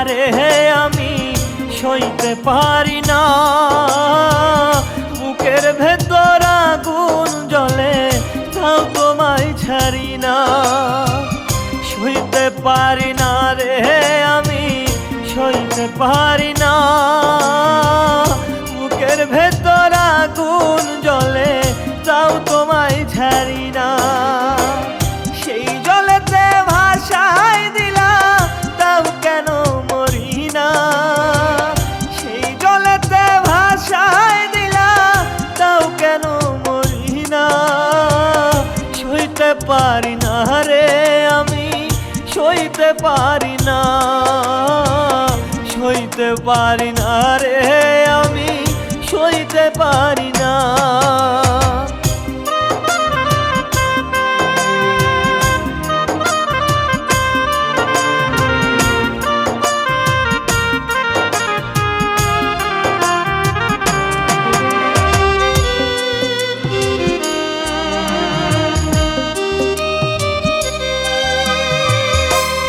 রে আমি সইতে পারি না। বুকের ভেতর আগুন জ্বলে তাও তোমায় ছাড়ি না। সইতে পারি না রে আমি সইতে পারি না। বুকের ভেতর আগুন জ্বলে তাও তোমায় ছাড়ি না। সেই জলেতে ভাসাই দিলা তাও কেন মরি না। সেই জলেতে ভাসাই দিলা তাও কেন মরি না। সইতে পারি না রে আমি সইতে পারি না। সইতে পারি না রে আমি সইতে পারি না।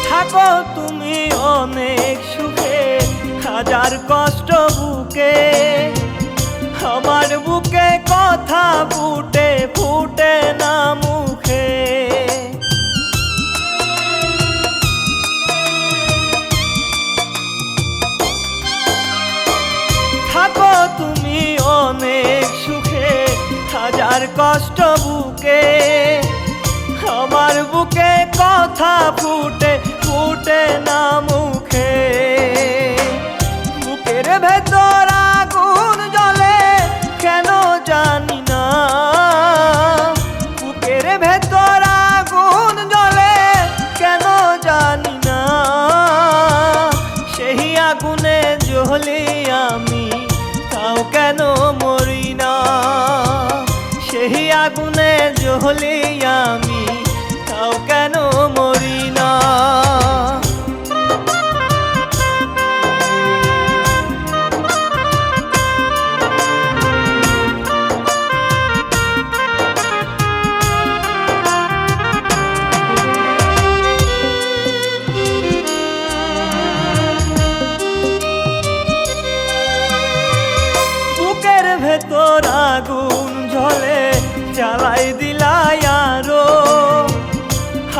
থাকো তুমি অনেক সুখে হাজার কষ্ট বুকে। আমার বুকে কথা ফুটে ফুটে না মুখে। থাকো তুমি অনেক সুখে হাজার কষ্ট বুকে। আমার বুকে কথা ফুটে ফুটে না মুখে। বুকের ভেতর আগুন জ্বলে কেন জানি না। বুকের ভেতর আগুন জ্বলে কেন জানি না। সেই আগুনে জ্বলি আমি তাও কেন মরি না। সেই আগুনে জ্বলি আমি তাও কেন মরি না। বুকের ভেতর আগুন জ্বলে জ্বালাই দিলাই আরো।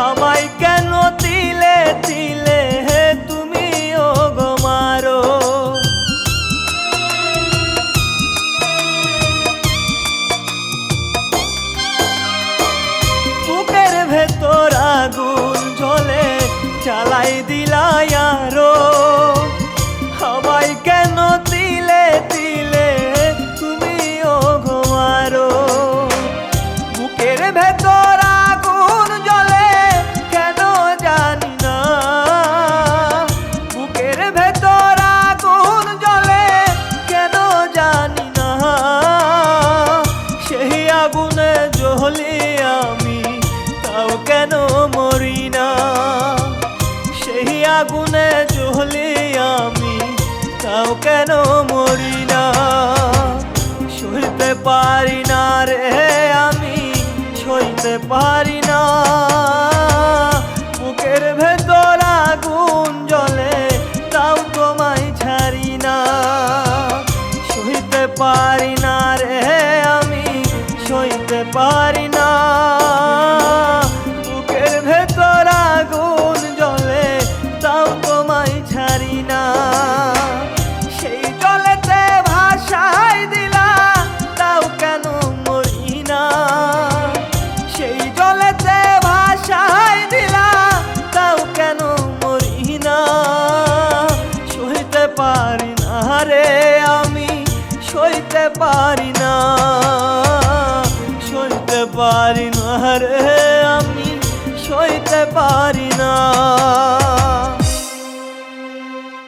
আমায় কেন তিলে তিলে তুমি ও গো মারো। বুকের ভেতর আগুন জ্বলে জ্বালাই দিলাই আরো। আমায় কেন তিলে তিলে তুমি ও গো মারো। বুকের ভেতর আগুন জ্বলে কেন জানি না। বুকের ভেতর আগুন জ্বলে কেন জানি না। সেই আগুনে জ্বলি আমি তাও কেন মরি না। সেই আগুনে জ্বলি আমি তাও কেন মরি না। সইতে পারি না রে আমি সইতে পারি না। বুকের ভেতর আগুন জ্বলে তাও তোমায় ছাড়ি না। সইতে পারি না রে আমি সইতে পারি না। বুকের ভেতর আগুন জ্বলে তাও তোমায় ছাড়ি না। সেই জলেতে ভাসাই দিলা তাও কেন মরি না। সেই জলেতে ভাসাই দিলা তাও কেন মরি না। সইতে পারি না রে আমি সইতে পারি না। সইতে পারি না রে